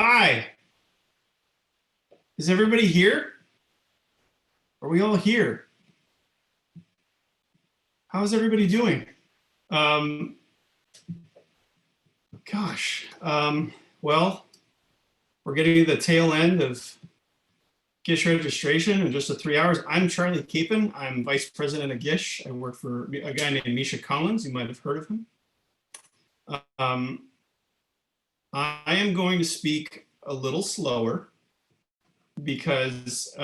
Hi, is everybody here? Are we all here? How's everybody doing? Um, gosh, well, we're getting to the tail end of GISH registration in just 3 hours. I'm Charlie Capon. I'm vice president of GISH. I work for a guy named Misha Collins. You might have heard of him. I am going to speak a little slower because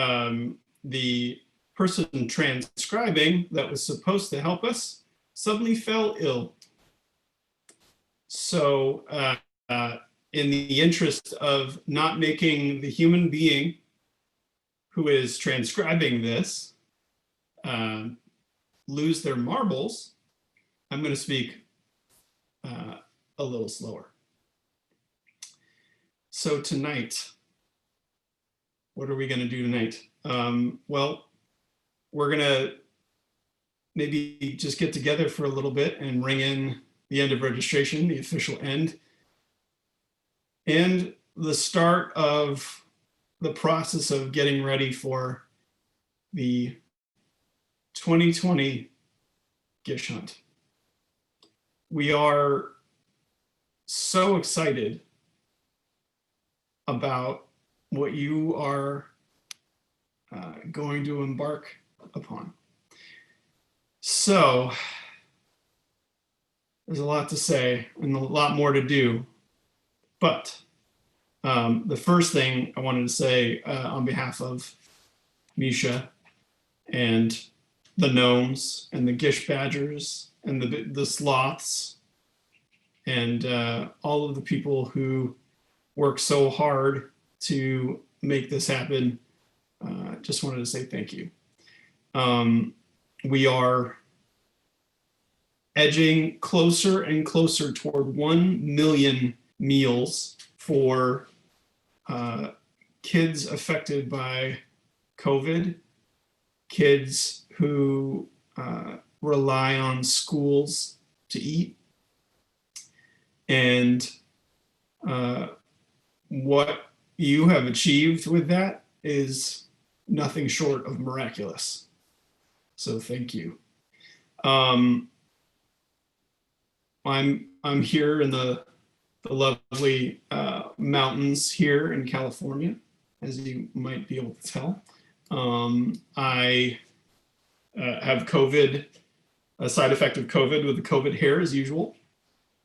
the person transcribing that was supposed to help us suddenly fell ill. So in the interest of not making the human being who is transcribing this lose their marbles, I'm going to speak a little slower. So tonight, what are we going to do tonight? Well, we're going to maybe just get together for a little bit and ring in the end of registration, the official end, and the start of the process of getting ready for the 2020 GISH Hunt. We are so excited about what you are going to embark upon. So there's a lot to say and a lot more to do, but the first thing I wanted to say on behalf of Misha and the gnomes and the GISH badgers and the sloths and all of the people who work so hard to make this happen, just wanted to say thank you. We are edging closer and closer toward 1 million meals for kids affected by COVID, kids who rely on schools to eat, and what you have achieved with that is nothing short of miraculous. So thank you. I'm here in the lovely mountains here in California, as you might be able to tell. I have COVID, a side effect of COVID with the COVID hair as usual,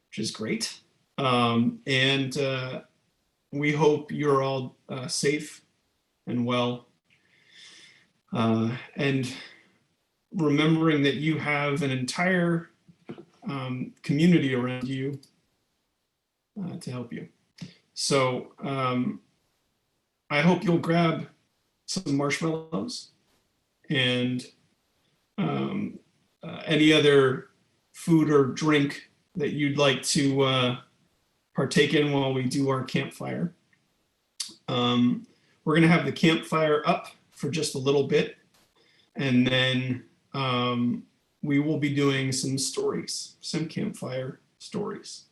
which is great. And we hope you're all safe and well. And remembering that you have an entire community around you to help you. So I hope you'll grab some marshmallows and any other food or drink that you'd like to partake in while we do our campfire. We're going to have the campfire up for just a little bit, and then we will be doing some stories, some campfire stories.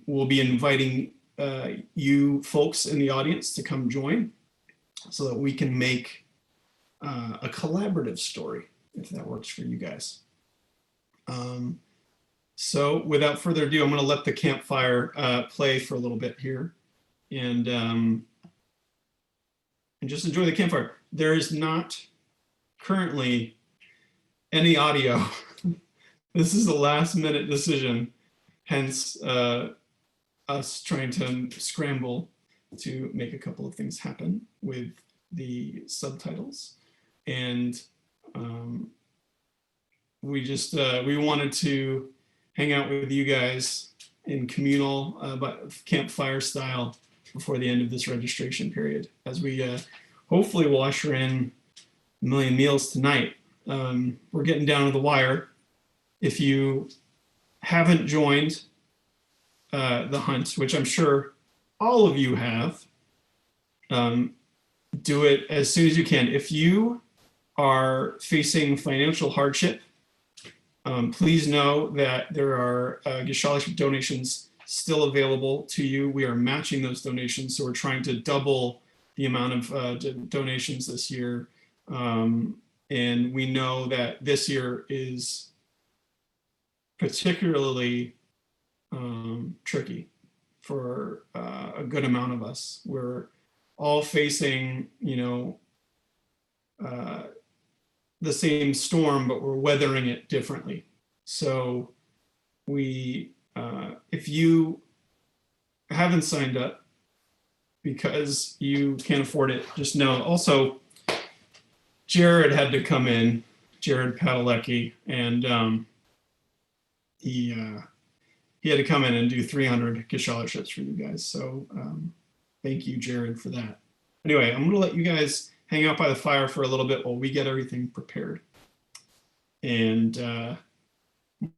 We'll be inviting you folks in the audience to come join so that we can make a collaborative story, if that works for you guys. So without further ado, I'm going to let the campfire play for a little bit here, and just enjoy the campfire. There is not currently any audio. This is a last minute decision, hence us trying to scramble to make a couple of things happen with the subtitles. And we wanted to hang out with you guys in communal but campfire style before the end of this registration period, as we hopefully will usher in 1 million meals tonight. We're getting down to the wire. If you haven't joined the hunt, which I'm sure all of you have, do it as soon as you can. If you are facing financial hardship, please know that there are GISH scholarship donations still available to you. We are matching those donations, so we're trying to double the amount of donations this year. And we know that this year is particularly tricky for a good amount of us. We're all facing, the same storm, but we're weathering it differently. So if you haven't signed up because you can't afford it, just know. Also, Jared had to come in, Jared Padalecki, and he had to come in and do 300 gift scholarships for you guys. So thank you, Jared, for that. Anyway, I'm going to let you guys hang out by the fire for a little bit while we get everything prepared. And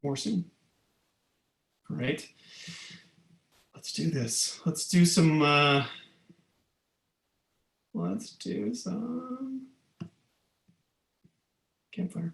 more soon. All right. Let's do this. Let's do some campfire.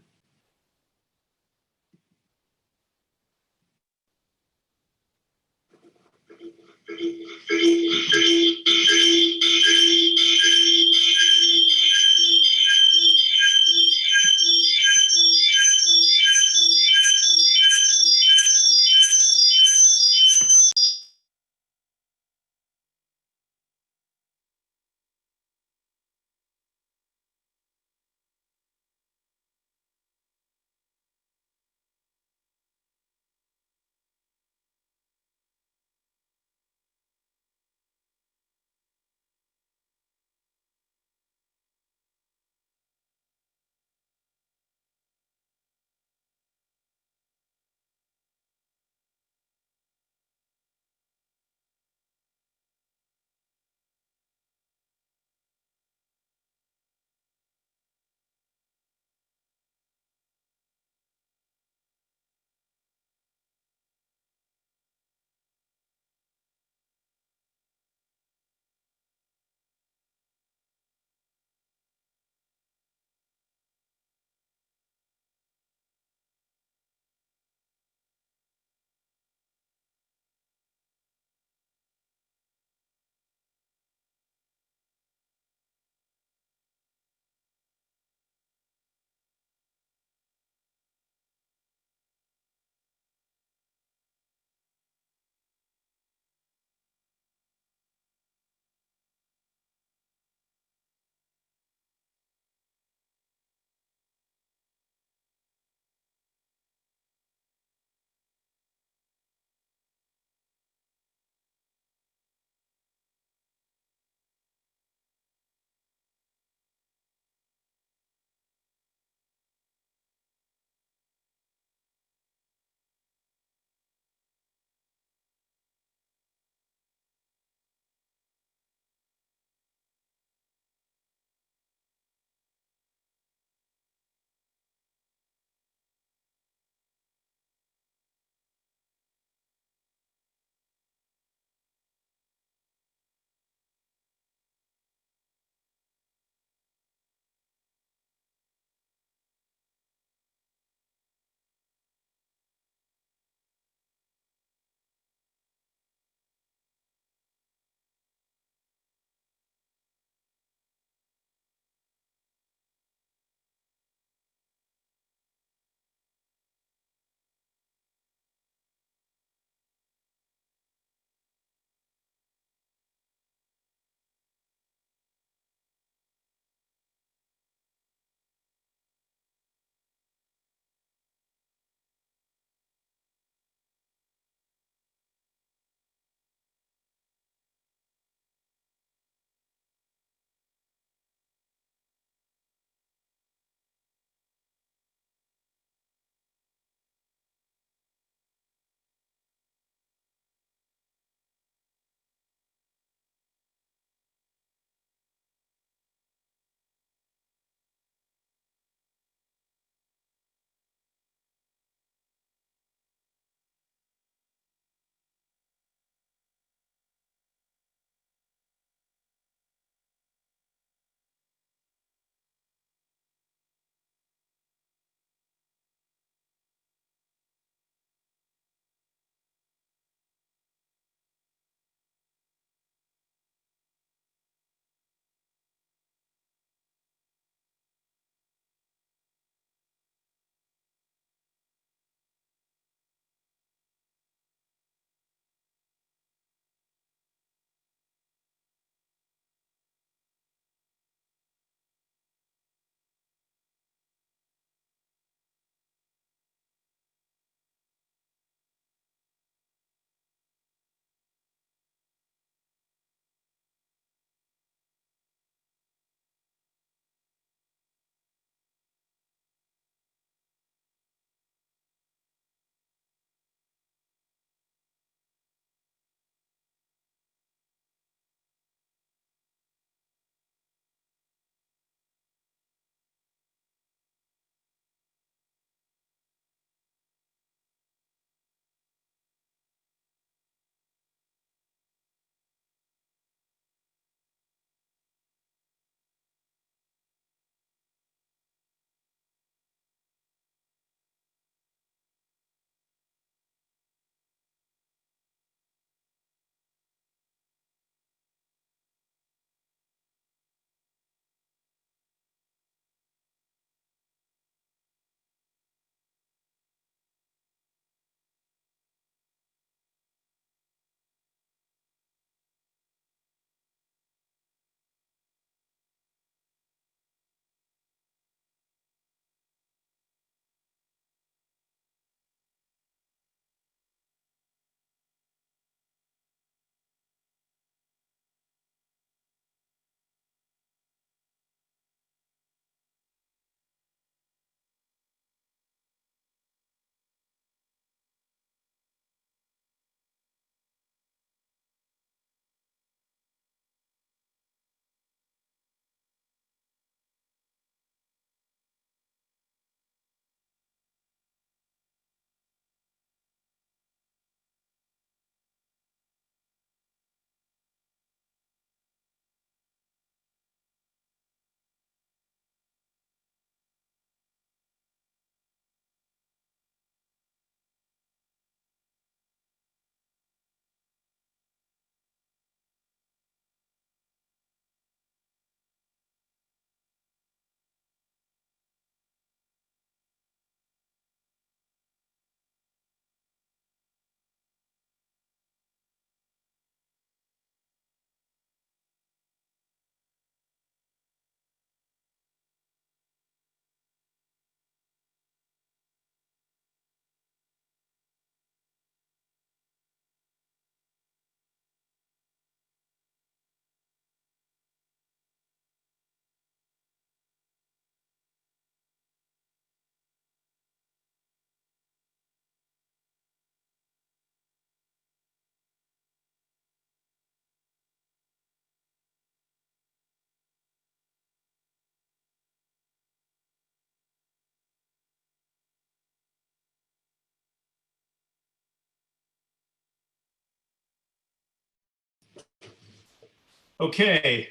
Okay.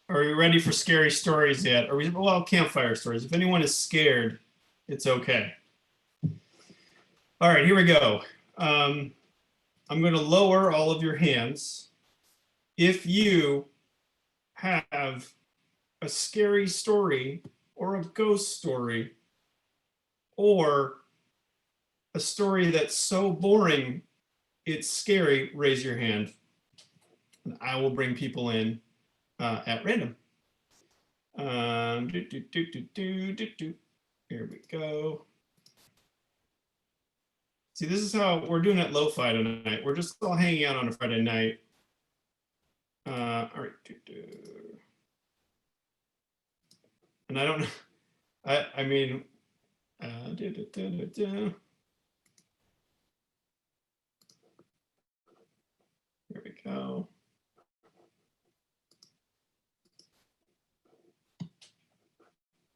Are we ready for scary stories yet? Are we? Well, campfire stories. If anyone is scared, it's okay. All right, here we go. I'm going to lower all of your hands. If you have a scary story or a ghost story or a story that's so boring it's scary, raise your hand. And I will bring people in at random. Do, do, do, do, do, do, do. Here we go. See, this is how we're doing at Lo-Fi tonight. We're just all hanging out on a Friday night. All right. And I don't know. I mean, here we go.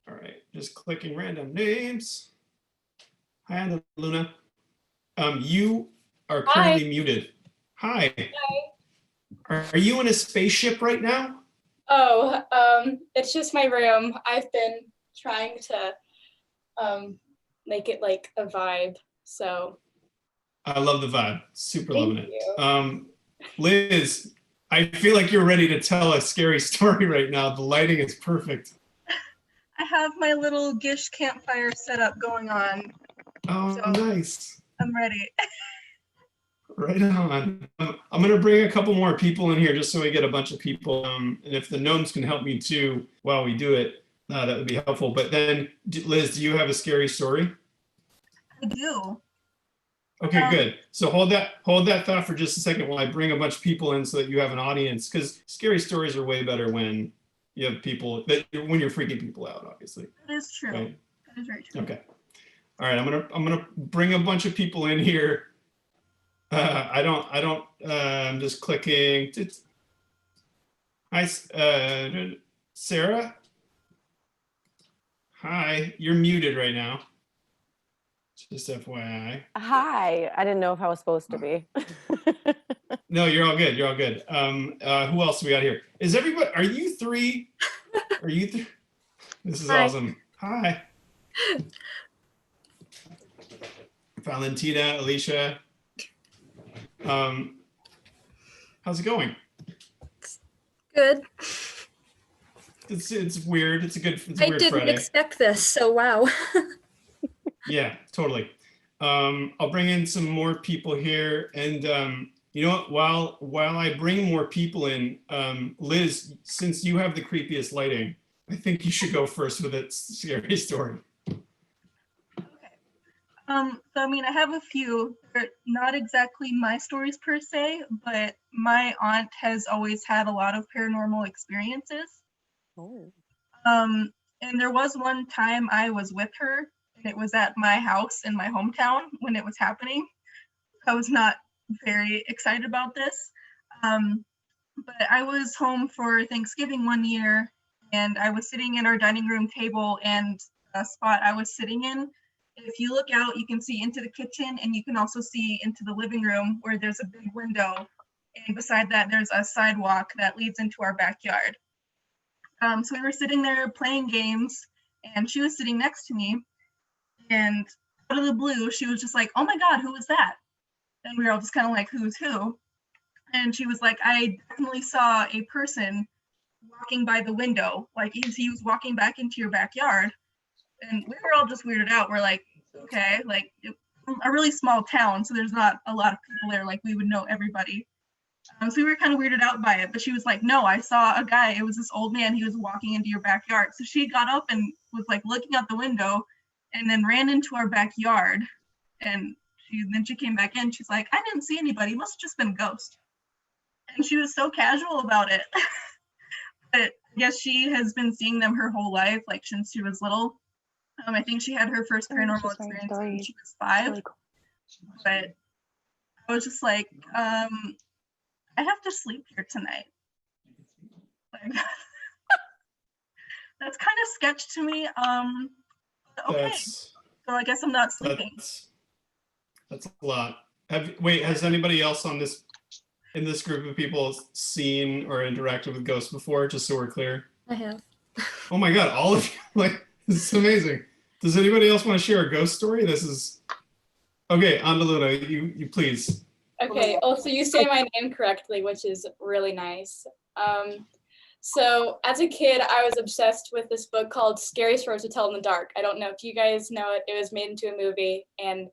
All right, just clicking random names. Hi, Luna. You are currently muted. Hi. Are you in a spaceship right now? Oh, it's just my room. I've been trying to make it like a vibe. So I love the vibe. Super loving it. you. Liz, I feel like you're ready to tell a scary story right now. The lighting is perfect. I have my little GISH campfire setup going on. Oh, so nice. I'm ready. Right on. I'm going to bring a couple more people in here just so we get a bunch of people. And if the gnomes can help me too while we do it, that would be helpful. But then, Liz, do you have a scary story? I do. Okay, good. So hold that thought for just a second while I bring a bunch of people in so that you have an audience. Because scary stories are way better when you have people when you're freaking people out, obviously. That is true. Right? That is very true. Okay. All right. I'm gonna bring a bunch of people in here. I'm just clicking. Hi, Sarah. Hi, you're muted right now. Just FYI. Hi, I didn't know if I was supposed to be. No, you're all good. You're all good. Who else do we got here? Is everybody? Are you three? Are you? This is awesome. Hi. Valentina, Alicia. How's it going? Good. It's weird. It's a weird I didn't Friday. expect this, so wow. Yeah, totally. I'll bring in some more people here, and you know what? While I bring more people in, Liz, since you have the creepiest lighting, I think you should go first with a scary story. So I mean, I have a few. They're not exactly my stories per se, but my aunt has always had a lot of paranormal experiences. Oh. And there was one time I was with her, and it was at my house in my hometown when it was happening. I was not very excited about this. But I was home for Thanksgiving one year, and I was sitting at our dining room table, and the spot I was sitting in, if you look out, you can see into the kitchen, and you can also see into the living room where there's a big window. And beside that, there's a sidewalk that leads into our backyard. So we were sitting there playing games, and she was sitting next to me, and out of the blue, she was just like, "Oh my God, who was that?" And we were all just kind of like, "Who's who?" And she was like, "I definitely saw a person walking by the window, like he was walking back into your backyard." And we were all just weirded out. We're like, okay, like a really small town, so there's not a lot of people there, like we would know everybody. So we were kind of weirded out by it, but she was like, "No, I saw a guy, it was this old man, he was walking into your backyard." So she got up and was like looking out the window and then ran into our backyard. And then she came back in, she's like, "I didn't see anybody, it must have just been a ghost." And she was so casual about it. But I guess she has been seeing them her whole life, like since she was little. I think she had her first paranormal experience when she was 5. Really cool. But I was just like, I have to sleep here tonight. Like, that's kind of sketch to me. Okay, so I guess I'm not sleeping. That's a lot. Wait, has anybody else on this? in this group of people seen or interacted with ghosts before? Just so we're clear. I have. Oh my God, all of you! Like, this is amazing. Does anybody else want to share a ghost story? This is okay. On to Luna. You please. Okay. Also, you say my name correctly, which is really nice. So as a kid, I was obsessed with this book called Scary Stories to Tell in the Dark. I don't know if you guys know it. It was made into a movie, and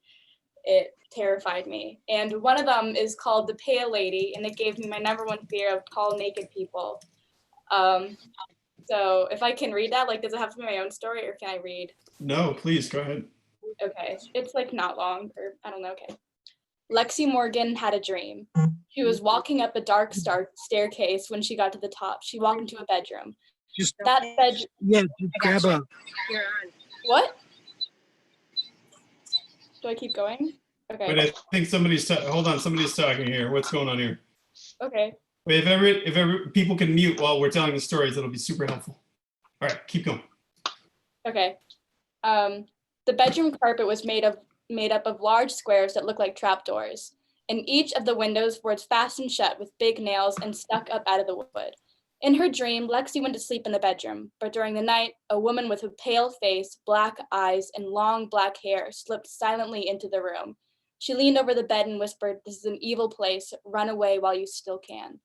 it terrified me. And one of them is called The Pale Lady, and it gave me my #1 fear of tall, naked people. So if I can read that, like, does it have to be my own story, or can I read? No, please go ahead. Okay, it's like not long, or I don't know. Okay. Lexi Morgan had a dream. She was walking up a dark staircase. When she got to the top, she walked into a bedroom. Just That bedroom. yeah, just grab a. What? Do I keep going? Wait, Okay. I think somebody's hold on. Somebody's talking here. What's going on here? Okay. Wait, if ever people can mute while we're telling the stories, that'll be super helpful. All right, keep going. Okay. The bedroom carpet was made up of large squares that looked like trapdoors. And each of the windows was fastened shut with big nails and stuck up out of the wood. In her dream, Lexi went to sleep in the bedroom, but during the night, a woman with a pale face, black eyes, and long black hair slipped silently into the room. She leaned over the bed and whispered, "This is an evil place. Run away while you still can."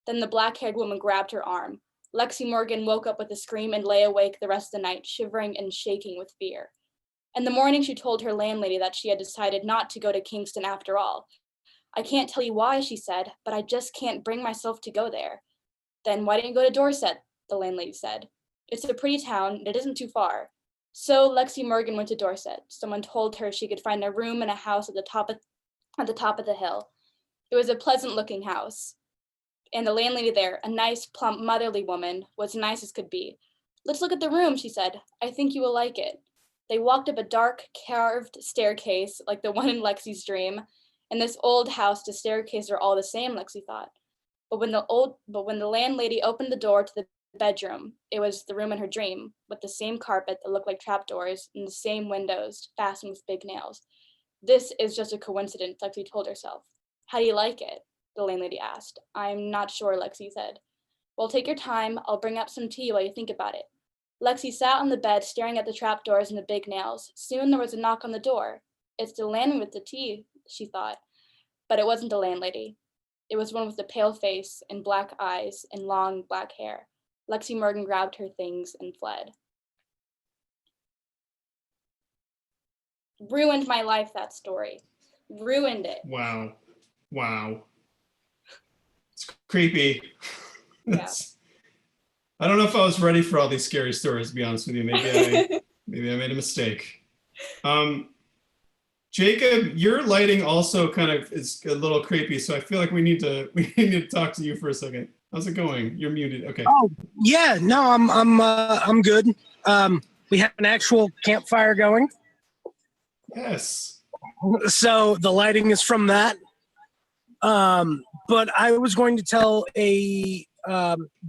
Then the black-haired woman grabbed her arm. Lexi Morgan woke up with a scream and lay awake the rest of the night, shivering and shaking with fear. In the morning, she told her landlady that she had decided not to go to Kingston after all. "I can't tell you why," she said, "but I just can't bring myself to go there." "Then why didn't you go to Dorset?" the landlady said. "It's a pretty town, and it isn't too far." So Lexi Morgan went to Dorset. Someone told her she could find a room in a house at the top of the hill. It was a pleasant-looking house, and the landlady there, a nice, plump, motherly woman, was nice as could be. "Let's look at the room," she said. "I think you will like it." They walked up a dark, carved staircase like the one in Lexi's dream. In this old house, the staircases are all the same, Lexi thought. But when the landlady opened the door to the bedroom, it was the room in her dream, with the same carpet that looked like trapdoors and the same windows fastened with big nails. "This is just a coincidence," Lexi told herself. "How do you like it?" the landlady asked. "I'm not sure," Lexi said. "Well, take your time. I'll bring up some tea while you think about it." Lexi sat on the bed, staring at the trapdoors and the big nails. Soon there was a knock on the door. "It's the landlady with the tea," she thought. But it wasn't the landlady. It was one with the pale face and black eyes and long black hair. Lexi Morgan grabbed her things and fled. Ruined my life, that story. Ruined it. Wow, wow. It's creepy. Yeah. I don't know if I was ready for all these scary stories, to be honest with you. Maybe I made a mistake. Jacob, your lighting also kind of is a little creepy, so I feel like we need to talk to you for a second. How's it going? You're muted. Okay. Oh yeah, no, I'm good. We have an actual campfire going, Yes. so the lighting is from that. But I was going to tell a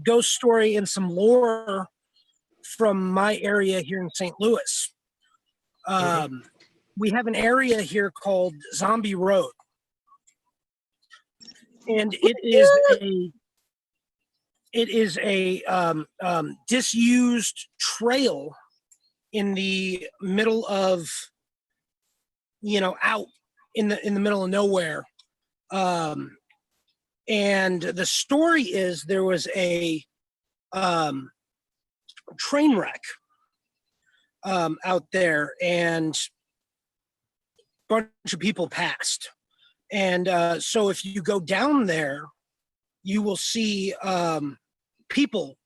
ghost story and some lore from my area here in St. Louis. Okay. We have an area here called Zombie Road, and it is a disused trail in the middle of, out in the middle of nowhere. And the story is there was a train wreck out there, and a bunch of people passed. And so if you go down there, you will see people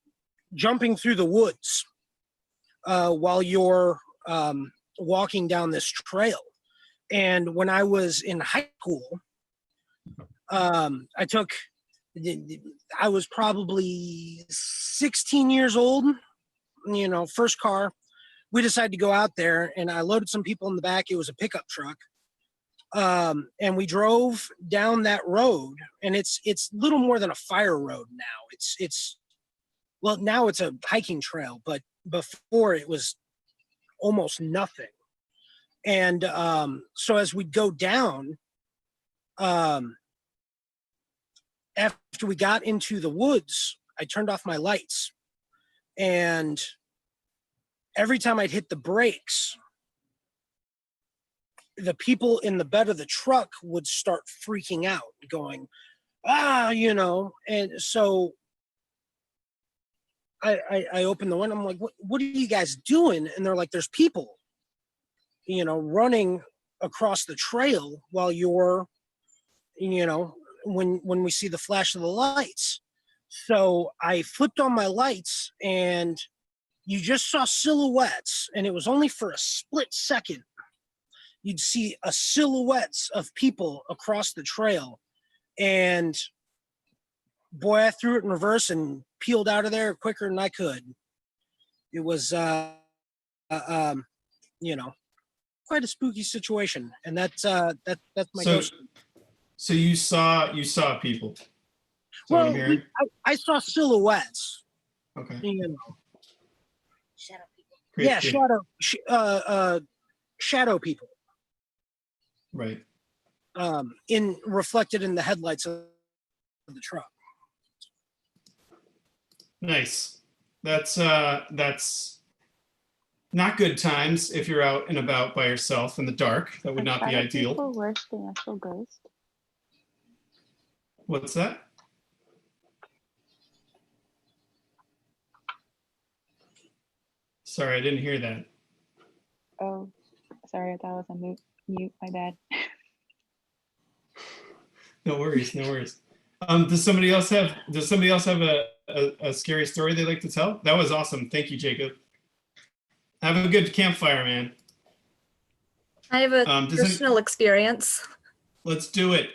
jumping through the woods while you're walking down this trail. And when I was in high school, I was probably 16 years old, first car. We decided to go out there, and I loaded some people in the back. It was a pickup truck. And we drove down that road, and it's little more than a fire road now. Well, now it's a hiking trail, but before it was almost nothing. And so as we go down, after we got into the woods, I turned off my lights, and every time I'd hit the brakes, the people in the bed of the truck would start freaking out, going, and so I opened the window. I'm like, what are you guys doing? And they're like, there's people, running across the trail while you're, when we see the flash of the lights. So I flipped on my lights, and you just saw silhouettes, and it was only for a split second. You'd see a silhouettes of people across the trail, and boy, I threw it in reverse and peeled out of there quicker than I could. It was, quite a spooky situation, and that's my ghost. So you saw people. Is that what I'm hearing? I saw silhouettes. Okay. Shadow people. Great, Yeah, great. shadow people. Right. Reflected in the headlights of the truck. Nice. That's not good times if you're out and about by yourself in the dark. That would not be ideal. People worse than actual ghosts. What's that? Sorry, I didn't hear that. Oh, sorry, I thought I was on mute. My bad. No worries, no worries. Does somebody else have a scary story they'd like to tell? That was awesome. Thank you, Jacob. Have a good campfire, man. I have a Does personal experience. Let's do it.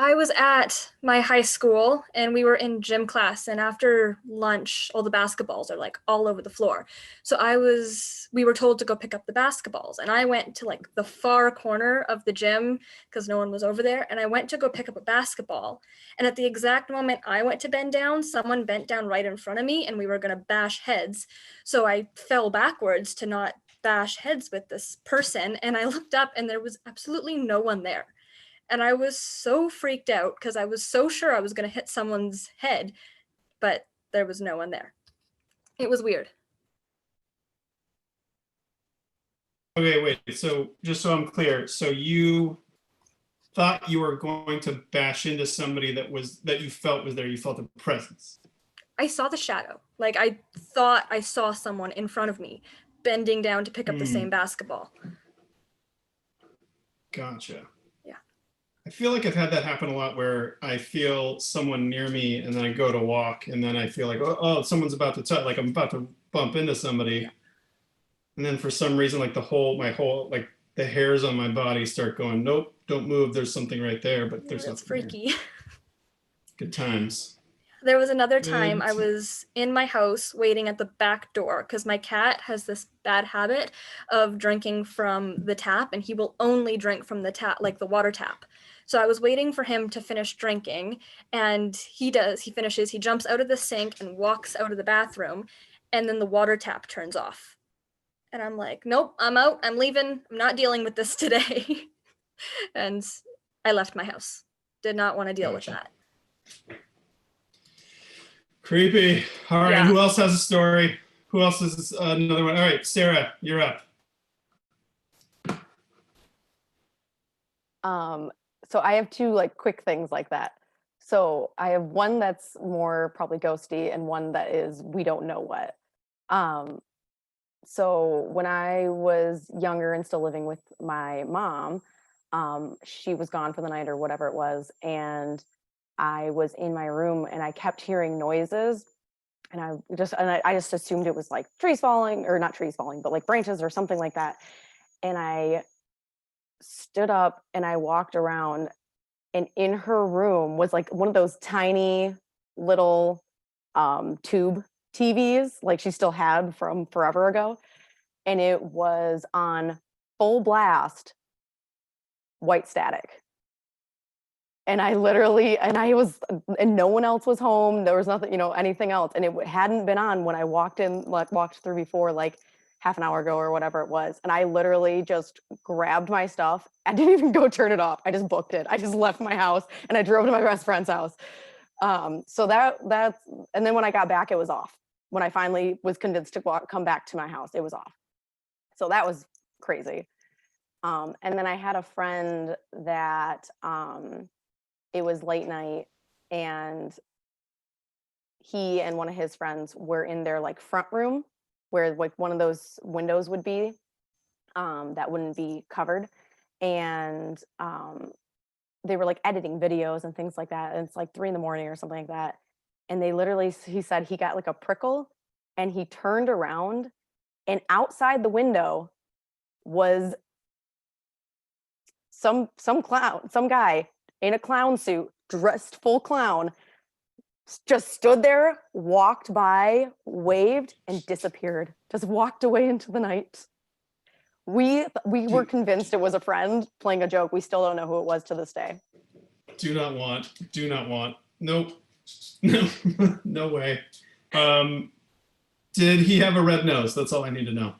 I was at my high school and we were in gym class, and after lunch, all the basketballs are like all over the floor. So we were told to go pick up the basketballs, and I went to like the far corner of the gym because no one was over there, and I went to go pick up a basketball. And at the exact moment I went to bend down, someone bent down right in front of me and we were gonna bash heads. So I fell backwards to not bash heads with this person, and I looked up and there was absolutely no one there. And I was so freaked out because I was so sure I was going to hit someone's head, but there was no one there. It was weird. Okay, wait. So just so I'm clear, so you thought you were going to bash into somebody that you felt was there. You felt a presence. I saw the shadow. Like I thought I saw someone in front of me bending down to pick up the same basketball. Gotcha. Yeah. I feel like I've had that happen a lot where I feel someone near me and then I go to walk and then I feel like, oh someone's about to touch, like I'm about to bump into somebody. Yeah. And then for some reason, like the hairs on my body start going, nope, don't move. There's something right there, but there's That's nothing freaky. there. Good times. There was another time I was in my house waiting at the back door because my cat has this bad habit of drinking from the tap, and he will only drink from the tap, like the water tap. So I was waiting for him to finish drinking, and he finishes, he jumps out of the sink and walks out of the bathroom, and then the water tap turns off. And I'm like, nope, I'm out, I'm leaving, I'm not dealing with this today. And I left my house. Did not want to deal with that. Creepy. All right, Yeah. Who else has a story? Who else has another one? All right, Sarah, you're up. So I have two like quick things like that. So I have one that's more probably ghosty and one that is we don't know what. So when I was younger and still living with my mom, she was gone for the night or whatever it was, and I was in my room and I kept hearing noises, and I just assumed it was like trees falling, or not trees falling, but like branches or something like that. And I stood up and I walked around, and in her room was like one of those tiny little tube TVs like she still had from forever ago, and it was on full blast white static. And I literally, and no one else was home. There was nothing, anything else. And it hadn't been on when I walked through before, like half an hour ago or whatever it was. And I literally just grabbed my stuff. I didn't even go turn it off. I just booked it. I just left my house and I drove to my best friend's house. So that's, and then when I got back, it was off. When I finally was convinced to come back to my house, it was off. So that was crazy. And then I had a friend that it was late night and he and one of his friends were in their like front room where like one of those windows would be that wouldn't be covered. And they were like editing videos and things like that. And it's like 3 a.m. or something like that. And they literally, he said he got like a prickle and he turned around and outside the window was some clown, some guy in a clown suit, dressed full clown, just stood there, walked by, waved, and disappeared. Just walked away into the night. We were convinced it was a friend playing a joke. We still don't know who it was to this day. Do not want. Nope. No, no way. Did he have a red nose? That's all I need to know.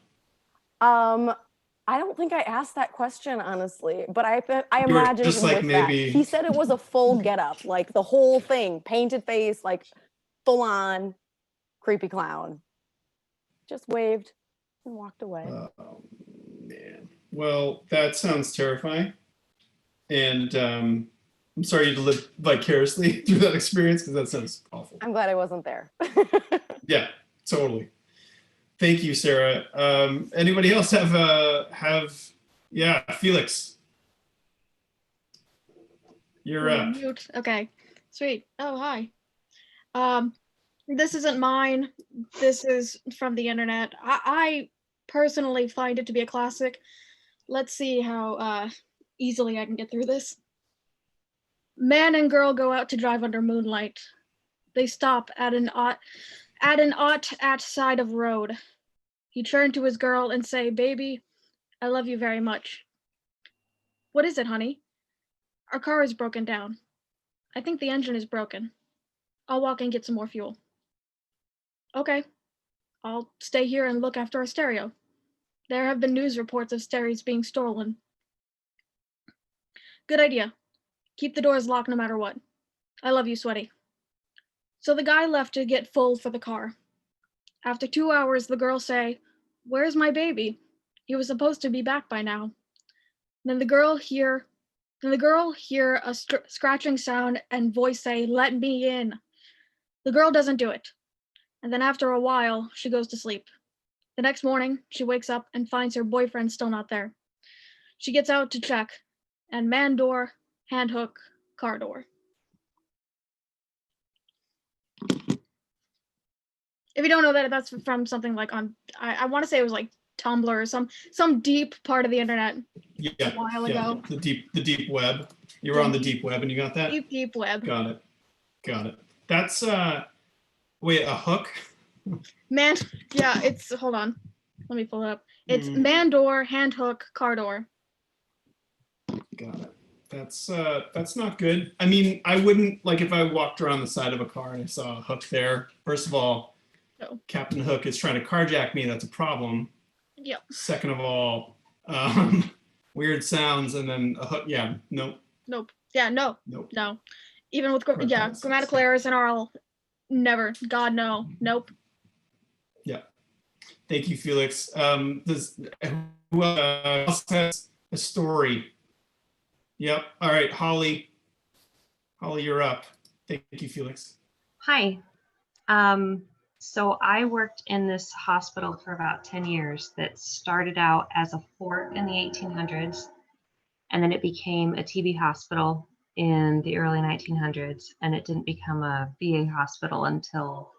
I don't think I asked that question, honestly, but I You were imagined just him like with maybe- that. He said it was a full getup, like the whole thing, painted face, like full on creepy clown. Just waved and walked away. Oh, man. Well, that sounds terrifying. And I'm sorry you had to live vicariously through that experience because that sounds awful. I'm glad I wasn't there. Yeah, totally. Thank you, Sarah. Anybody else yeah, Felix. You're up. Mute. Okay, sweet. Oh, hi. This isn't mine. This is from the internet. I personally find it to be a classic. Let's see how easily I can get through this. Man and girl go out to drive under moonlight. They stop at an at side of road. He turned to his girl and say, "Baby, I love you very much." "What is it, honey?" "Our car is broken down. I think the engine is broken. I'll walk and get some more fuel." "Okay, I'll stay here and look after our stereo. There have been news reports of stereos being stolen." "Good idea. Keep the doors locked no matter what. I love you, sweaty." So the guy left to get full for the car. After 2 hours, the girl say, "Where's my baby? He was supposed to be back by now." Then the girl hear a scratching sound and voice say, "Let me in." The girl doesn't do it. And then after a while, she goes to sleep. The next morning, she wakes up and finds her boyfriend still not there. She gets out to check, and man door, hand hook, car door. If you don't know that, that's from something like on, I want to say it was like Tumblr or some deep part of the internet Yeah, a while ago. the deep web. You were on the deep web and you got that? Deep web. Got it. That's wait, a hook? Man, yeah, it's, hold on. Let me pull it up. It's man door, hand hook, car door. Got it. That's not good. I mean, I wouldn't, like, if I walked around the side of a car and I saw a hook there, first of all, No. Captain Hook is trying to carjack me. That's a problem. Yep. Second of all, weird sounds, and then a hook. Yeah, nope. Yeah, no. Nope. No. Even with Hard concepts. grammatical errors and all, never. God, no. Nope. Yeah. Thank you, Felix. Who else has a story? Yep. All right, Holly. Holly, you're up. Thank you, Felix. Hi. So I worked in this hospital for about 10 years that started out as a fort in the 1800s, and then it became a TB hospital in the early 1900s, and it didn't become a VA hospital until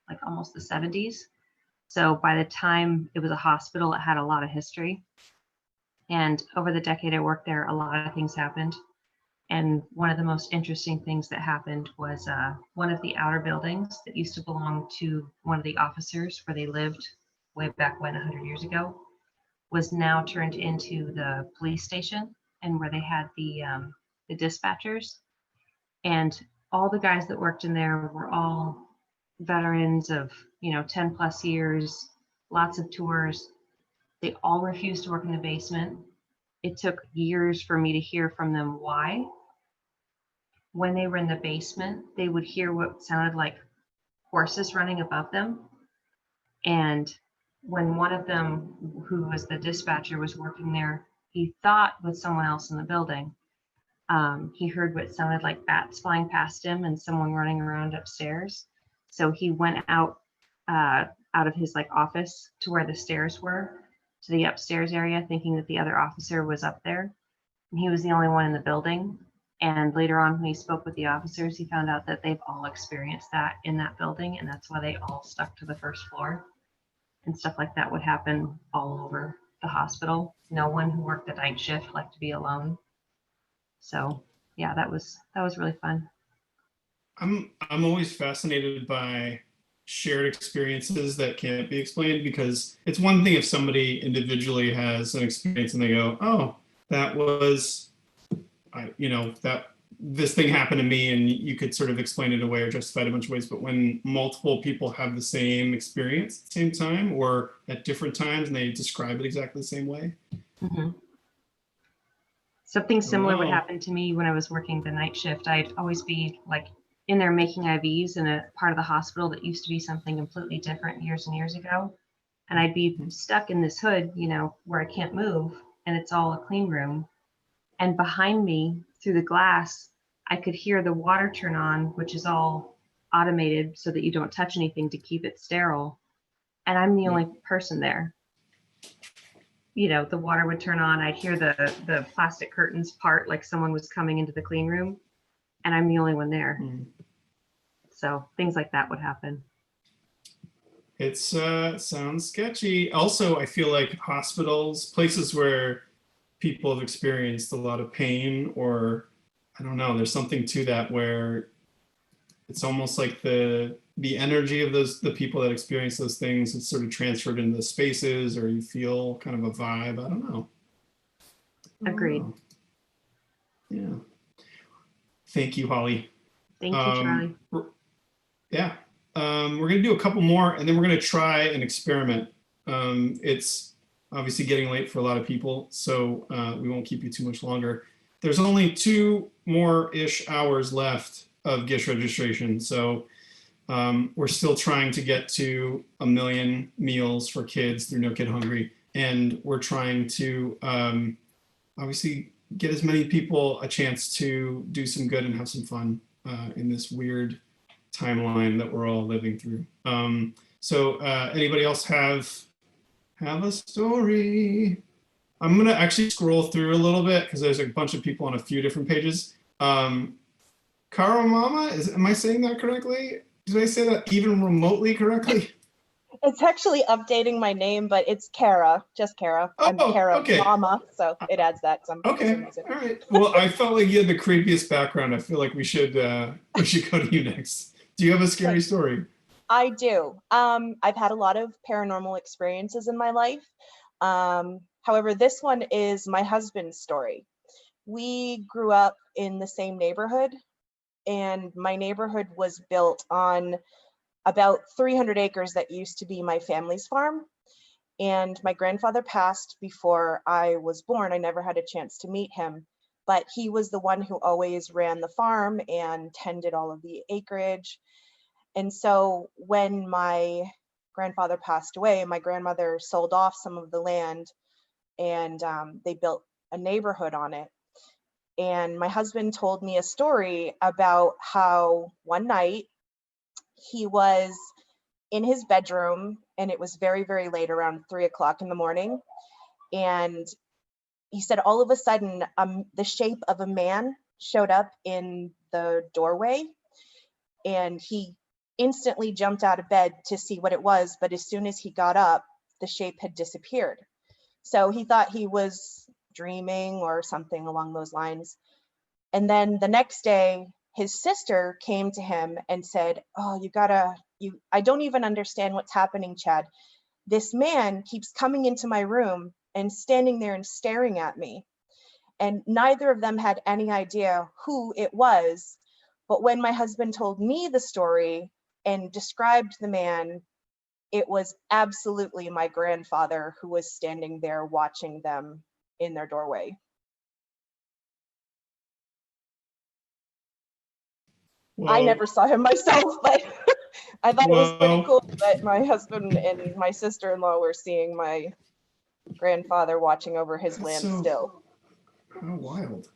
like almost the 70s. So by the time it was a hospital, it had a lot of history. And over the decade I worked there, a lot of things happened. And one of the most interesting things that happened was one of the outer buildings that used to belong to one of the officers where they lived way back when, 100 years ago, was now turned into the police station, and where they had the dispatchers. And all the guys that worked in there were all veterans of 10 plus years, lots of tours. They all refused to work in the basement. It took years for me to hear from them why. When they were in the basement, they would hear what sounded like horses running above them. And when one of them, who was the dispatcher, was working there, he thought with someone else in the building. He heard what sounded like bats flying past him and someone running around upstairs. So he went out of his like office to where the stairs were, to the upstairs area, thinking that the other officer was up there. And he was the only one in the building. And later on, when he spoke with the officers, he found out that they've all experienced that in that building, and that's why they all stuck to the first floor. And stuff like that would happen all over the hospital. No one who worked the night shift liked to be alone. So yeah, that was really fun. I'm always fascinated by shared experiences that can't be explained, because it's one thing if somebody individually has an experience and they go, oh, that was, that this thing happened to me, and you could sort of explain it away or justify it a bunch of ways. But when multiple people have the same experience at the same time or at different times and they describe it exactly the same way. Mm-hmm. Something similar would Wow. happen to me when I was working the night shift. I'd always be like in there making IVs in a part of the hospital that used to be something completely different years and years ago. And I'd be stuck in this hood, where I can't move, and it's all a clean room. And behind me, through the glass, I could hear the water turn on, which is all automated so that you don't touch anything to keep it sterile. And I'm the only person there. The water would turn on. I'd hear the plastic curtains part like someone was coming into the clean room, and I'm the only one there. So things like that would happen. It's sounds sketchy. Also, I feel like hospitals, places where people have experienced a lot of pain, or I don't know, there's something to that where it's almost like the energy of the people that experience those things is sort of transferred into the spaces, or you feel kind of a vibe. I don't know. Agreed. Yeah. Thank you, Holly. Thank you, Charlie. Yeah. We're going to do a couple more, and then we're going to try an experiment. It's obviously getting late for a lot of people, so we won't keep you too much longer. There's only 2 more-ish hours left of GISH registration, so we're still trying to get to 1 million meals for kids through No Kid Hungry, and we're trying to obviously get as many people a chance to do some good and have some fun in this weird timeline that we're all living through. So anybody else have a story? I'm gonna actually scroll through a little bit because there's a bunch of people on a few different pages. Karo Mama, am I saying that correctly? Did I say that even remotely correctly? It's actually updating my name, but it's Kara, just Kara. Oh, I'm Kara okay. Mama, so it adds that. Okay, all right. Well, I felt like you had the creepiest background. I feel like we should go to you next. Do you have a scary story? I do. I've had a lot of paranormal experiences in my life. However, this one is my husband's story. We grew up in the same neighborhood, and my neighborhood was built on about 300 acres that used to be my family's farm. And my grandfather passed before I was born. I never had a chance to meet him, but he was the one who always ran the farm and tended all of the acreage. And so when my grandfather passed away, my grandmother sold off some of the land, and they built a neighborhood on it. And my husband told me a story about how one night he was in his bedroom, and it was very, very late, around 3 o'clock in the morning. And he said all of a sudden, the shape of a man showed up in the doorway, and he instantly jumped out of bed to see what it was. But as soon as he got up, the shape had disappeared. So he thought he was dreaming or something along those lines. And then the next day, his sister came to him and said, oh, I don't even understand what's happening, Chad. This man keeps coming into my room and standing there and staring at me. And neither of them had any idea who it was. But when my husband told me the story and described the man, it was absolutely my grandfather who was standing there watching them in their doorway. I Well, never saw him myself, but I thought it was pretty well, cool that my husband and my sister-in-law were seeing my grandfather watching over his that's land so, still. how wild.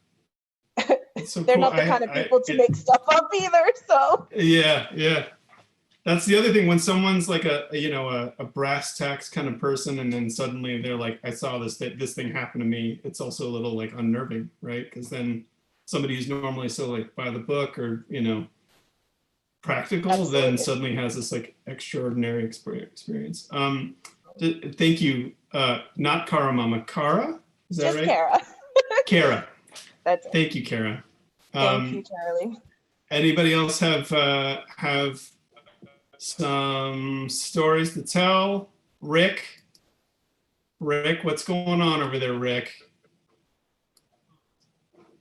That's so They're cool. not the kind of people to make stuff up either, so. Yeah, yeah. That's the other thing when someone's like a brass tacks kind of person, and then suddenly they're like, I saw this thing happen to me. It's also a little like unnerving, right? Because then somebody who's normally so like by the book or practical, Absolutely. then suddenly has this like extraordinary experience. Thank you. Not Kara Mama, Kara, is that Just right? Kara. Kara. That's it. Thank you, Kara. Thank you, Charlie. Anybody else have some stories to tell? Rick, what's going on over there, Rick?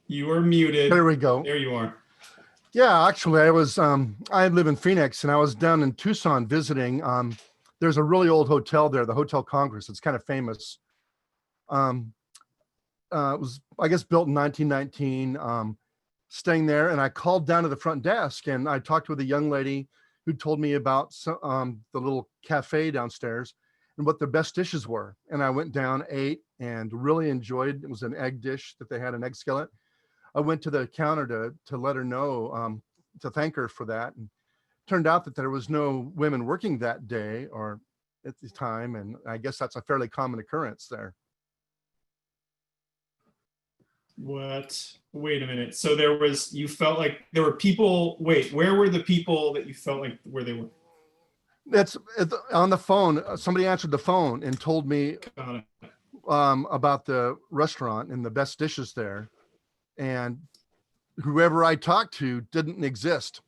You are muted. There we go. There you are. Yeah, actually, I live in Phoenix, and I was down in Tucson visiting. There's a really old hotel there, the Hotel Congress. It's kind of famous. It was, I guess, built in 1919. Staying there, and I called down to the front desk, and I talked with a young lady who told me about the little cafe downstairs and what their best dishes were. And I went down, ate, and really enjoyed. It was an egg dish that they had, an egg skillet. I went to the counter to let her know, to thank her for that. And turned out that there was no women working that day or at the time. And I guess that's a fairly common occurrence there. What? Wait a minute. So you felt like there were people, wait, where were the people that you felt like where they were? That's on the phone. Somebody answered the phone and told me about the restaurant and the best dishes there. And whoever I talked to didn't exist.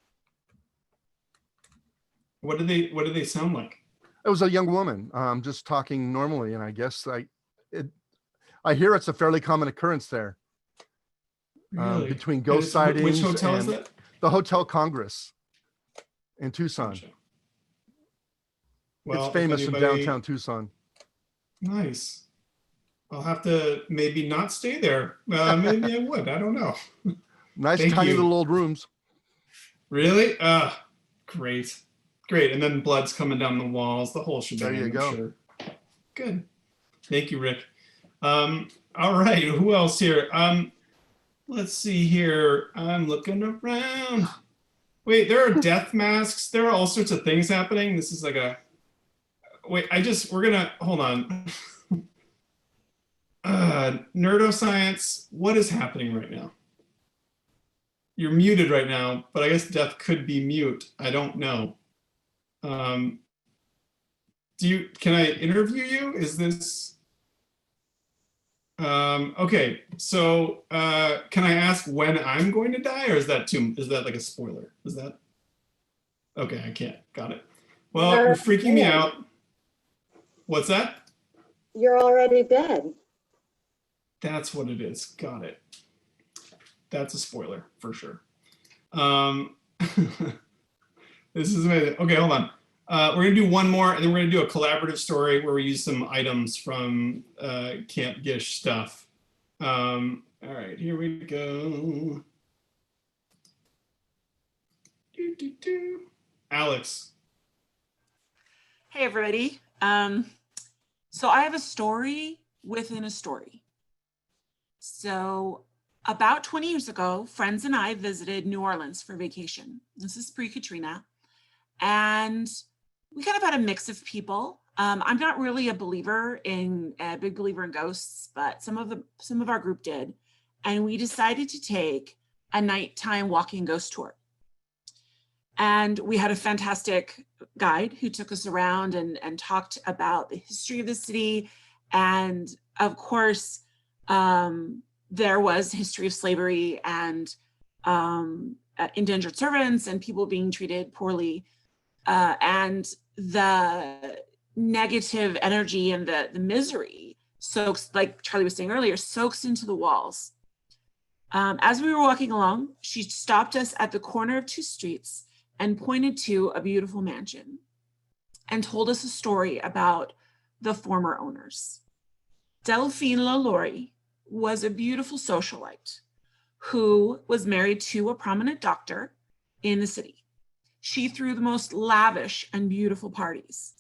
What did they sound like? It was a young woman, just talking normally. And I guess I hear it's a fairly common occurrence there. Really? Between ghost sightings. Which hotel is and that? The Hotel Congress in Tucson. Gotcha. Well, it's famous in downtown Tucson. Nice. I'll have to maybe not stay there. Maybe I would. I don't know. Nice Thank tiny you. little old rooms. Really? Great. Great. And then blood's coming down the walls, the whole shebang. There you go. Sure. Good. Thank you, Rick. All right. Who else here? Let's see here. I'm looking around. Wait, there are death masks. There are all sorts of things happening. This is like a, wait, we're gonna, hold on. Nerdoscience, what is happening right now? You're muted right now, but I guess death could be mute. I don't know. Can I interview you? Is this? Okay, so can I ask when I'm going to die, or is that like a spoiler? Is that? Okay, I can't. Got it. Well, you're freaking me out. What's that? You're already dead. That's what it is. Got it. That's a spoiler for sure. This is amazing. Okay, hold on. We're gonna do one more, and then we're gonna do a collaborative story where we use some items from Camp GISH stuff. All right, here we go. Alex. Hey, everybody. So I have a story within a story. So about 20 years ago, friends and I visited New Orleans for vacation. This is pre-Katrina. And we kind of had a mix of people. I'm not really a big believer in ghosts, but some of our group did. And we decided to take a nighttime walking ghost tour. And we had a fantastic guide who took us around and talked about the history of the city. And of course, there was history of slavery and indentured servants and people being treated poorly. And the negative energy and the misery soaks, like Charlie was saying earlier, soaks into the walls. As we were walking along, she stopped us at the corner of two streets and pointed to a beautiful mansion. and told us a story about the former owners. Delphine LaLaurie was a beautiful socialite who was married to a prominent doctor in the city. She threw the most lavish and beautiful parties,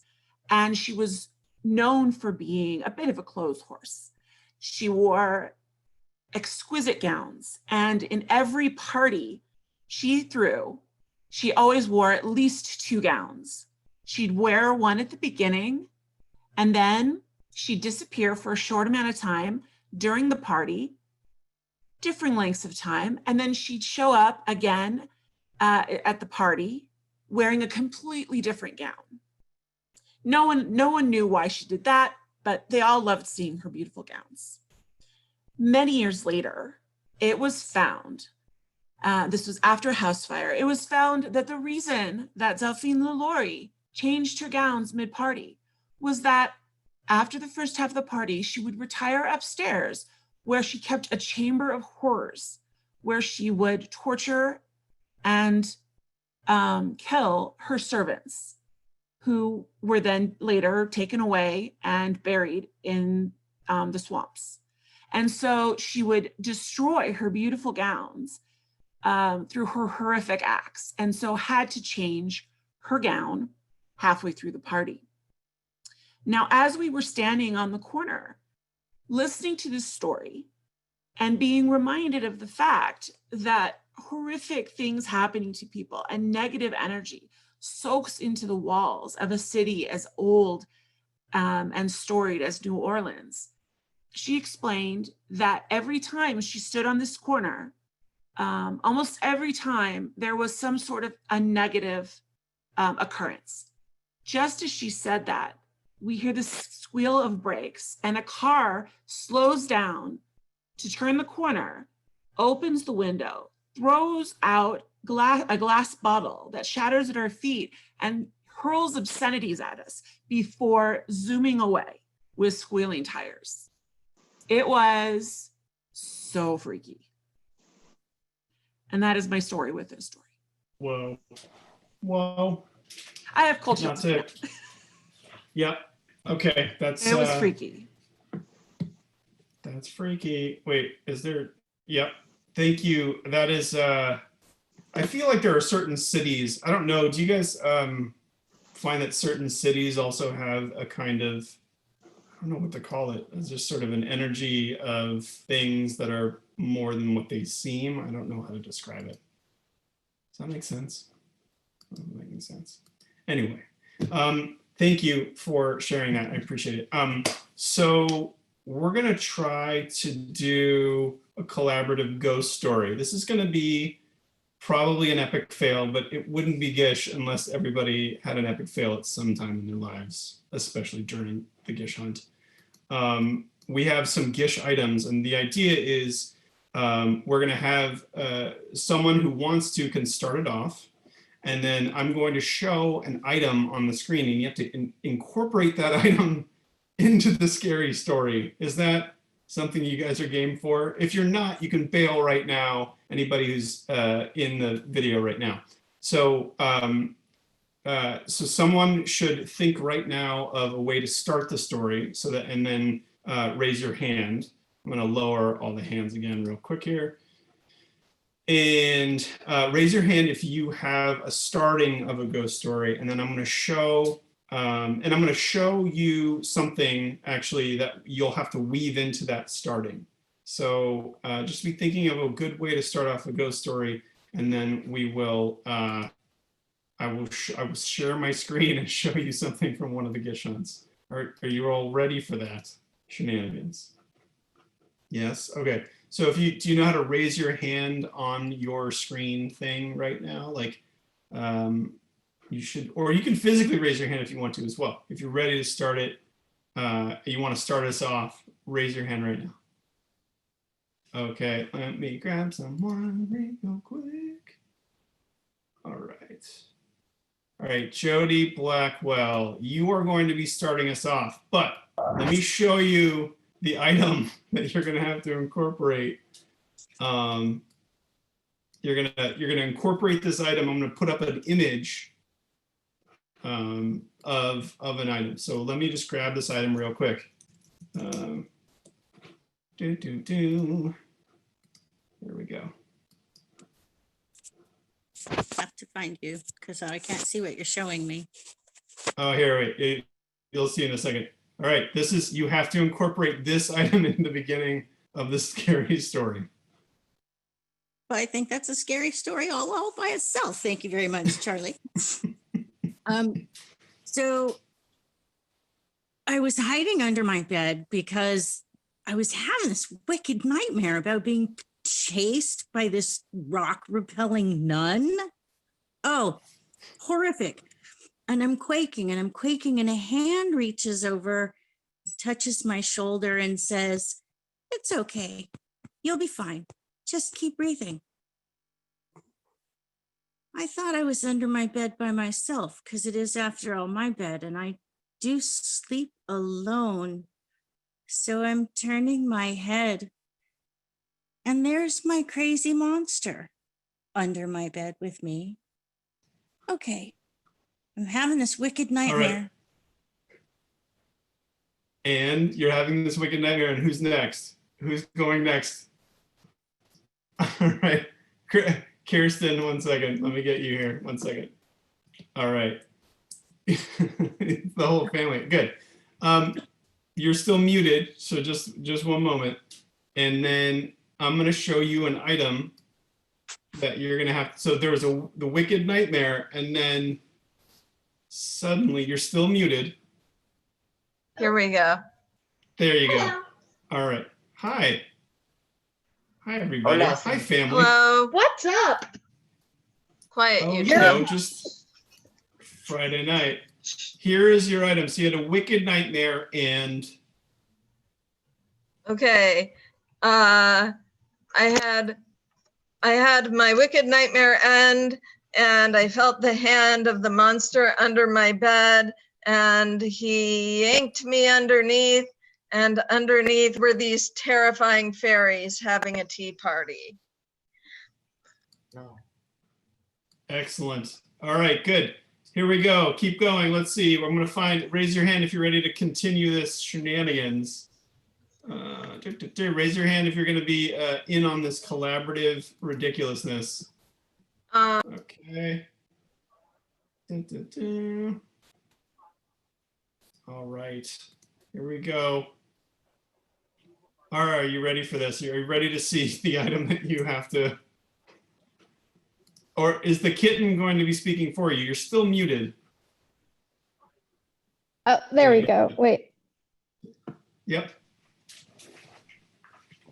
and she was known for being a bit of a clothes horse. She wore exquisite gowns, and in every party she threw, she always wore at least 2 gowns. She'd wear one at the beginning, and then she'd disappear for a short amount of time during the party, differing lengths of time, and then she'd show up again at the party wearing a completely different gown. No one knew why she did that, but they all loved seeing her beautiful gowns. Many years later, it was found, this was after a house fire, it was found that the reason that Delphine LaLaurie changed her gowns mid-party was that after the first half of the party, she would retire upstairs where she kept a chamber of horrors, where she would torture and kill her servants, who were then later taken away and buried in the swamps. And so she would destroy her beautiful gowns through her horrific acts, and so had to change her gown halfway through the party. Now, as we were standing on the corner, listening to this story and being reminded of the fact that horrific things happening to people and negative energy soaks into the walls of a city as old and storied as New Orleans, she explained that every time she stood on this corner, almost every time there was some sort of a negative occurrence. Just as she said that, we hear this squeal of brakes and a car slows down to turn the corner, opens the window, throws out a glass bottle that shatters at our feet and hurls obscenities at us before zooming away with squealing tires. It was so freaky. And that is my story with this story. Whoa. Whoa. I have culture. That's it. Yep. Okay. That's it was freaky. That's freaky. Wait, is there? Yep. Thank you. That is I feel like there are certain cities, I don't know, do you guys find that certain cities also have a kind of, I don't know what to call it, it's just sort of an energy of things that are more than what they seem? I don't know how to describe it. Does that make sense? Not making sense. Anyway, thank you for sharing that. I appreciate it. So we're going to try to do a collaborative ghost story. This is going to be probably an epic fail, but it wouldn't be GISH unless everybody had an epic fail at some time in their lives, especially during the GISH hunt. We have some GISH items, and the idea is we're going to have someone who wants to can start it off, and then I'm going to show an item on the screen, and you have to incorporate that item into the scary story. Is that something you guys are game for? If you're not, you can bail right now, anybody who's in the video right now. So, so someone should think right now of a way to start the story, so that, and then raise your hand. I'm going to lower all the hands again real quick here. And raise your hand if you have a starting of a ghost story, and then I'm going to show and I'm going to show you something actually that you'll have to weave into that starting. So just be thinking of a good way to start off a ghost story, and then we will I will share my screen and show you something from one of the GISH hunts. Are you all ready for that shenanigans? Yes. Okay. So if you do you know how to raise your hand on your screen thing right now? Like you should, or you can physically raise your hand if you want to as well. If you're ready to start it, you want to start us off, raise your hand right now. Okay, let me grab someone real quick. All right. All right, Jody Blackwell, you are going to be starting us off, but let me show you the item that you're going to have to incorporate. You're gonna incorporate this item. I'm going to put up an image of an item. So let me just grab this item real quick. Here we go. Have to find you because I can't see what you're showing me. Oh, here, wait. You'll see in a second. All right, this is, you have to incorporate this item in the beginning of the scary story. Well, I think that's a scary story all by itself. Thank you very much, Charlie. So I was hiding under my bed because I was having this wicked nightmare about being chased by this rock repelling nun. Oh, horrific. And I'm quaking and a hand reaches over, touches my shoulder and says, "It's okay. You'll be fine. Just keep breathing." I thought I was under my bed by myself because it is, after all, my bed and I do sleep alone. So I'm turning my head and there's my crazy monster under my bed with me. Okay, I'm having this wicked nightmare. And you're having this wicked nightmare, and who's next? Who's going next? All right, Kirsten, 1 second. Let me get you here. 1 second. All right. The whole family. Good. You're still muted, so just 1 moment. And then I'm going to show you an item that you're going to have. So there was the wicked nightmare, and then suddenly you're still muted. Here we go. There you go. All right. Hi. Hi, everybody. Hola. Hi, family. Hello. What's up? Quiet, Oh, you you two. know, just Friday night. Here is your item. So you had a wicked nightmare, and Okay. I had my wicked nightmare end, and I felt the hand of the monster under my bed, and he yanked me underneath, and underneath were these terrifying fairies having a tea party. excellent. All right, good. Here we go. Keep going. Let's see. I'm going to raise your hand if you're ready to continue this shenanigans. Raise your hand if you're going to be in on this collaborative ridiculousness. Okay. All right. Here we go. All right, are you ready for this? Are you ready to see the item that you have to? Or is the kitten going to be speaking for you? You're still muted. Oh, there we go. Wait, Yep.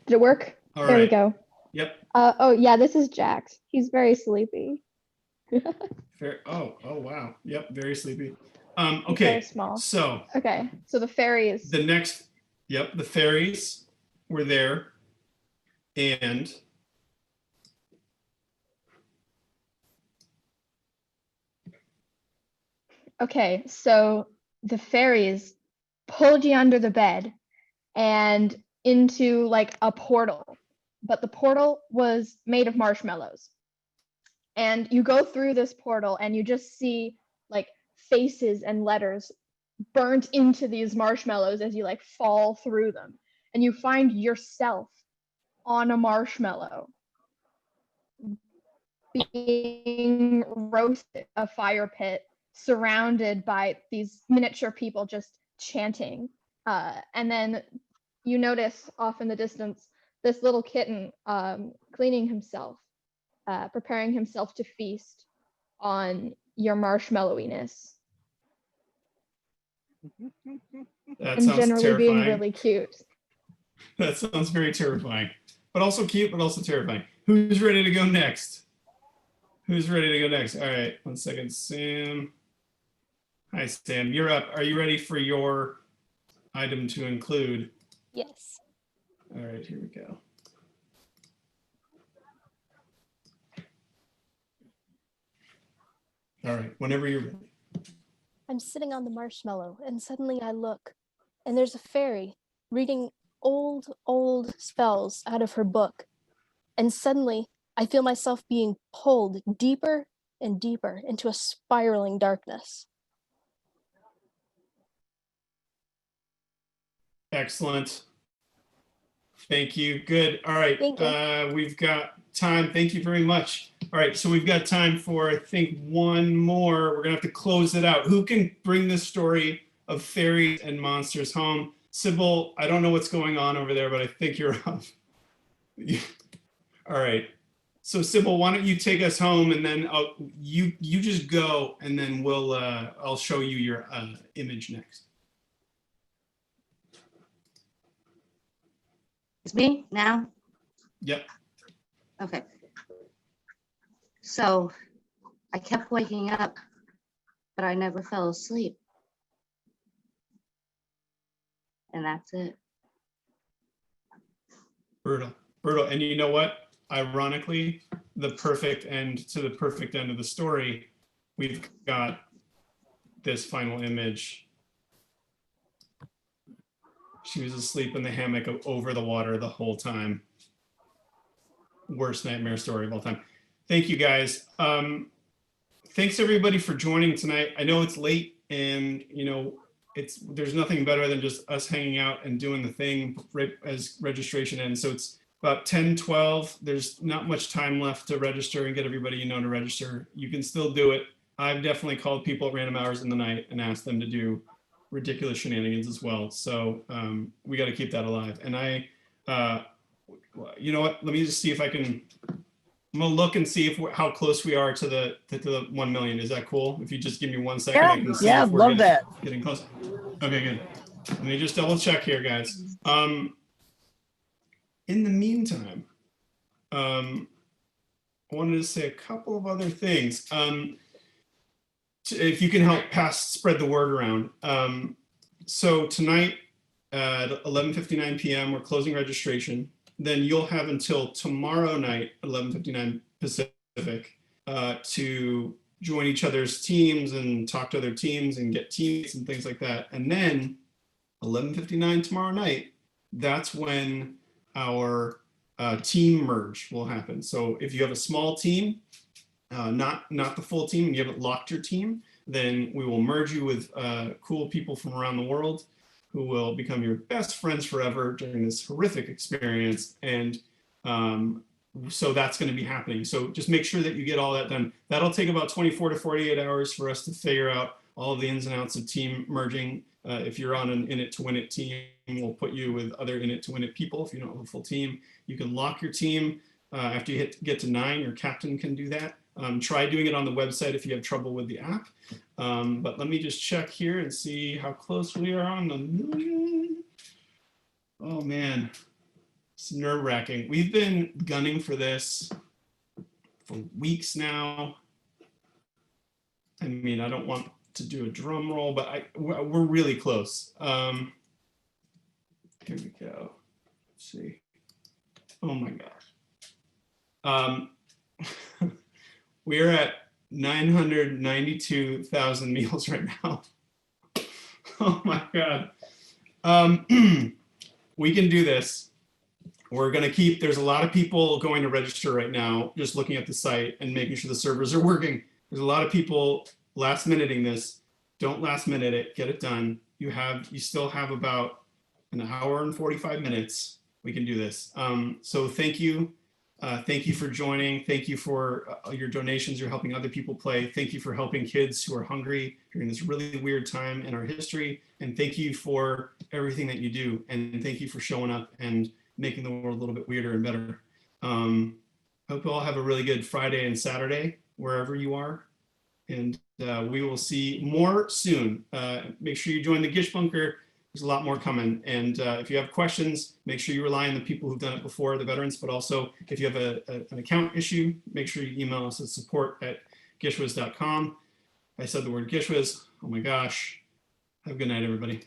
did it work? All There we right. go. Yep. Oh yeah, this is Jax. He's very sleepy. Fair. Oh, wow. Yep, very sleepy. He's Okay. very small. So Okay, so the fairies. the next, yep, the fairies were there, and Okay, so the fairies pulled you under the bed and into like a portal, but the portal was made of marshmallows. And you go through this portal and you just see like faces and letters burnt into these marshmallows as you like fall through them. And you find yourself on a marshmallow being roasted, a fire pit, surrounded by these miniature people just chanting. And then you notice off in the distance this little kitten cleaning himself, preparing himself to feast on your marshmallowiness. that And sounds generally terrifying. being really cute. That sounds very terrifying, but also cute, but also terrifying. Who's ready to go next? Who's ready to go next? All right, 1 second, Sam. Hi, Sam, you're up. Are you ready for your item to include? Yes. All right, here we go. All right, whenever you're ready. I'm sitting on the marshmallow and suddenly I look and there's a fairy reading old spells out of her book. And suddenly I feel myself being pulled deeper and deeper into a spiraling darkness. Excellent. Thank you. Good. All right. Thank you. We've got time. Thank you very much. All right. So we've got time for, I think, one more. We're going to have to close it out. Who can bring this story of fairies and monsters home? Sybil, I don't know what's going on over there, but I think you're up. All right. So Sybil, why don't you take us home, and then you just go, and then we'll I'll show you your image next. It's me now? Yep. Okay. So I kept waking up, but I never fell asleep. And that's it. Brutal. Brutal. And you know what? Ironically, the perfect end to the perfect end of the story, we've got this final image. She was asleep in the hammock over the water the whole time. Worst nightmare story of all time. Thank you, guys. Thanks everybody for joining tonight. I know it's late, and you know there's nothing better than just us hanging out and doing the thing right as registration ends. So it's about 10:12. There's not much time left to register and get everybody you know to register. You can still do it. I've definitely called people at random hours in the night and asked them to do ridiculous shenanigans as well. So we got to keep that alive. And you know what? Let me just see if I can. I'm gonna look and see if how close we are to the 1 million. Is that cool? If you just give me 1 second, Yeah, I can see yeah, if we're love that. getting close. Okay, good. Let me just double check here, guys. In the meantime, I wanted to say a couple of other things. If you can help spread the word around. So tonight at 11:59 p.m. we're closing registration. Then you'll have until tomorrow night at 11:59 Pacific to join each other's teams and talk to other teams and get teams and things like that. And then 11:59 tomorrow night, that's when our team merge will happen. So if you have a small team, not the full team, and you haven't locked your team, then we will merge you with cool people from around the world who will become your best friends forever during this horrific experience. And so that's going to be happening. So just make sure that you get all that done. That'll take about 24 to 48 hours for us to figure out all of the ins and outs of team merging. If you're on an in it to win it team, we'll put you with other in it to win it people. If you don't have a full team, you can lock your team. After you get to 9, your captain can do that. Try doing it on the website if you have trouble with the app. But let me just check here and see how close we are on the million. Oh man, it's nerve-wracking. We've been gunning for this for weeks now. I mean, I don't want to do a drum roll, but we're really close. Here we go. Let's see. Oh my gosh. We're at 992,000 meals right now. Oh my God. We can do this. We're going to keep, there's a lot of people going to register right now, just looking at the site and making sure the servers are working. There's a lot of people last minuting this. Don't last minute it, get it done. You still have about an hour and 45 minutes. We can do this. So thank you. Thank you for joining. Thank you for your donations. You're helping other people play. Thank you for helping kids who are hungry during this really weird time in our history. And thank you for everything that you do. And thank you for showing up and making the world a little bit weirder and better. Hope you all have a really good Friday and Saturday, wherever you are. And we will see more soon. Make sure you join the GISH Bunker. There's a lot more coming. And if you have questions, make sure you rely on the people who've done it before, the veterans, but also if you have an account issue, make sure you email us at support@gishwiz.com. I said the word GISHWIZ. Oh my gosh. Have a good night, everybody.